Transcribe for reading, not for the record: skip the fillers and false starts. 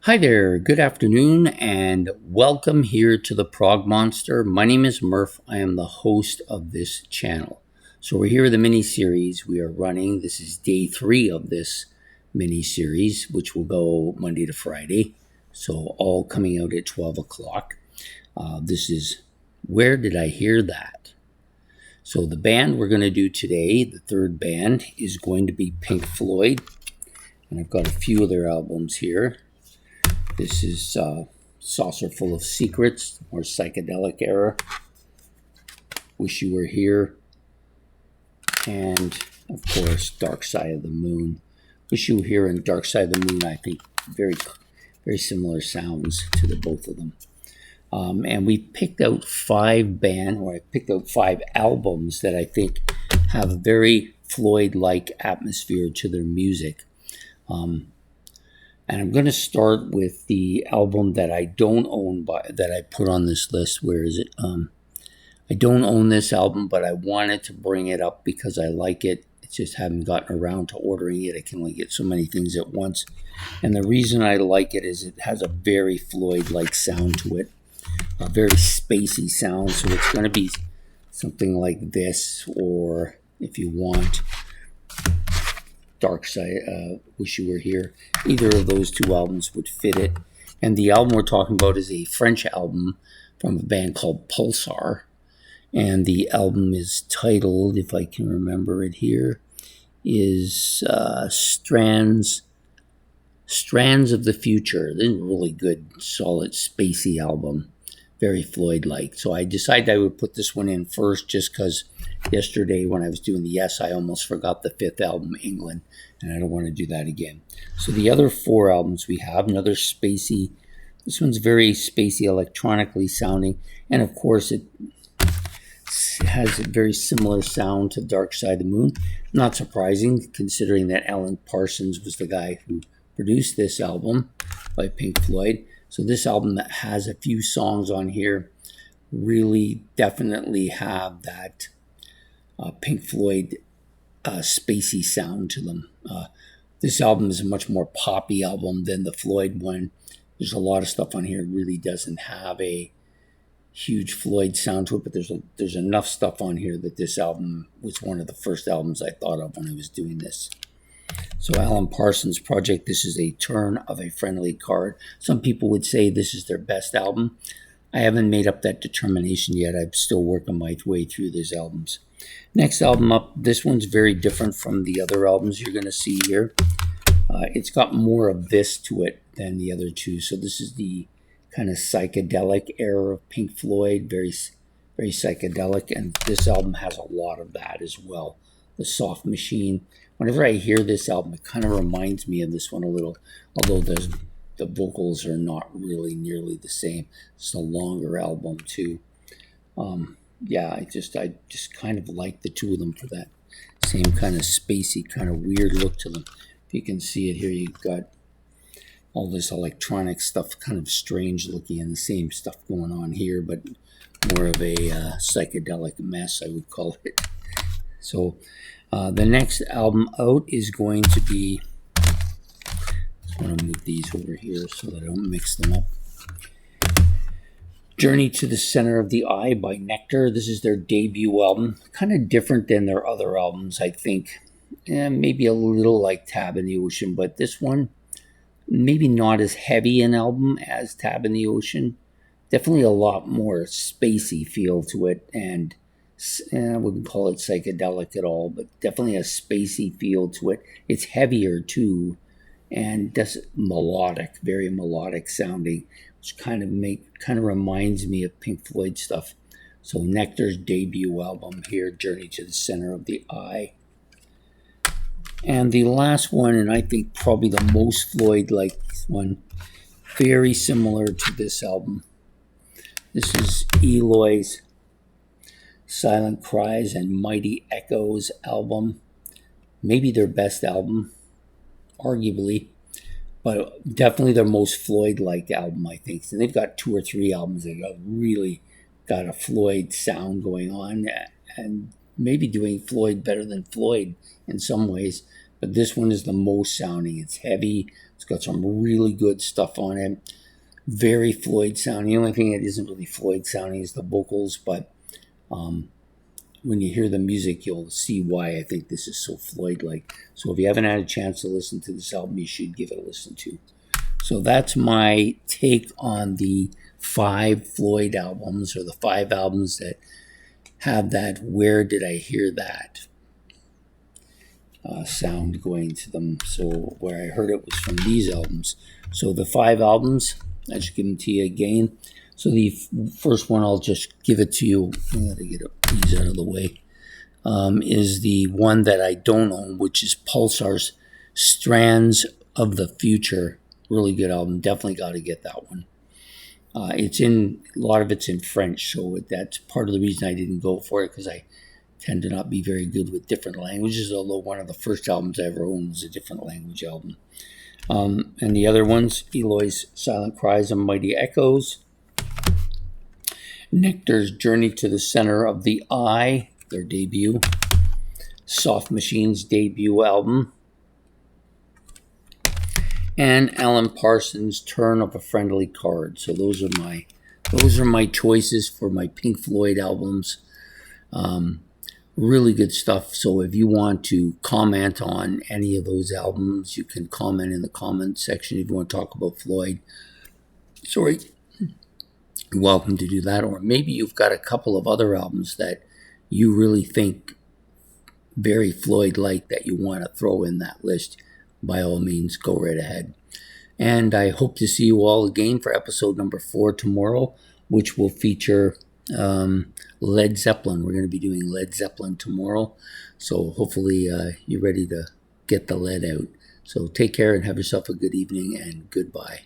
Hi there, good afternoon, and welcome here to the Prog Monster. My name is Murph. I am the host of this channel. So we're here with the mini series we are running. This is day 3 of this mini series, which will go Monday to Friday. So all coming out at 12 o'clock. This is Where Did I Hear That? So the band we're going to do today, the third band, is going to be Pink Floyd. And I've got a few of their albums here. This is Saucer Full of Secrets, or psychedelic era. Wish You Were Here. And, of course, Dark Side of the Moon. Wish You Were Here and Dark Side of the Moon, I think, very similar sounds to the both of them. And we picked out 5 albums that I think have a very Floyd-like atmosphere to their music. And I'm going to start with the album that I don't own, that I put on this list. Where is it? I don't own this album, but I wanted to bring it up because I like it. I just haven't gotten around to ordering it. I can only get so many things at once. And the reason I like it is it has a very Floyd-like sound to it, a very spacey sound. So it's going to be something like this, or if you want, Dark Side, Wish You Were Here. Either of those 2 albums would fit it. And the album we're talking about is a French album from a band called Pulsar. And the album is titled, if I can remember it here, is Strands of the Future. This is a really good, solid, spacey album. Very Floyd-like. So I decided I would put this one in first just because yesterday when I was doing the Yes, I almost forgot the 5th album, England, and I don't want to do that again. So the other 4 albums we have, another spacey, this one's very spacey, electronically sounding, and of course it has a very similar sound to Dark Side of the Moon. Not surprising, considering that Alan Parsons was the guy who produced this album by Pink Floyd. So this album that has a few songs on here really definitely have that Pink Floyd spacey sound to them. This album is a much more poppy album than the Floyd one. There's a lot of stuff on here that really doesn't have a huge Floyd sound to it, but there's enough stuff on here that this album was one of the first albums I thought of when I was doing this. So Alan Parsons' project, this is a Turn of a Friendly Card. Some people would say this is their best album. I haven't made up that determination yet. I'm still working my way through these albums. Next album up, this one's very different from the other albums you're going to see here. It's got more of this to it than the other 2. So this is the kind of psychedelic era of Pink Floyd, very, very psychedelic. And this album has a lot of that as well. The Soft Machine. Whenever I hear this album, it kind of reminds me of this one a little, although the vocals are not really nearly the same. It's a longer album too. I just kind of like the 2 of them for that same kind of spacey, kind of weird look to them. If you can see it here, you've got all this electronic stuff, kind of strange looking, and the same stuff going on here, but more of a psychedelic mess, I would call it. So the next album out is going to be, I want to move these over here so that I don't mix them up. Journey to the Center of the Eye by Nectar. This is their debut album. Kind of different than their other albums, I think. Maybe a little like Tab in the Ocean, but this one, maybe not as heavy an album as Tab in the Ocean. Definitely a lot more spacey feel to it, and I wouldn't call it psychedelic at all, but definitely a spacey feel to it. It's heavier too, and just melodic, very melodic sounding, which kind of reminds me of Pink Floyd stuff. So Nectar's debut album here, Journey to the Center of the Eye. And the last one, and I think probably the most Floyd-like one, very similar to this album. This is Eloy's Silent Cries and Mighty Echoes album. Maybe their best album, arguably, but definitely their most Floyd-like album, I think. So they've got 2 or 3 albums that have really got a Floyd sound going on, and maybe doing Floyd better than Floyd in some ways. But this one is the most sounding. It's heavy, It's got some really good stuff on it. Very Floyd sounding. The only thing that isn't really Floyd sounding is the vocals, but when you hear the music, you'll see why I think this is so Floyd-like. So if you haven't had a chance to listen to this album, you should give it a listen to. So that's my take on the 5 Floyd albums, or the 5 albums that have that "where did I hear that" sound going to them. So where I heard it was from these albums. So the 5 albums, I should give them to you again. So the first one, I'll just give it to you. I'm going to get these out of the way. Is the one that I don't own, which is Pulsar's Strands of the Future. Really good album. Definitely got to get that one. A lot of it's in French, so that's part of the reason I didn't go for it, because I tend to not be very good with different languages, although one of the first albums I ever owned was a different language album. And the other ones, Eloy's Silent Cries and Mighty Echoes, Nectar's Journey to the Center of the Eye, their debut, Soft Machine's debut album, and Alan Parsons' Turn of a Friendly Card. So those are my choices for my Pink Floyd albums. Really good stuff. So if you want to comment on any of those albums, you can comment in the comment section. If you want to talk about Floyd, you're welcome to do that. Or maybe you've got a couple of other albums that you really think very Floyd-like that you want to throw in that list. By all means, go right ahead. And I hope to see you all again for episode number 4 tomorrow, which will feature Led Zeppelin. We're going to be doing Led Zeppelin tomorrow. So hopefully you're ready to get the lead out. So take care and have yourself a good evening, and goodbye.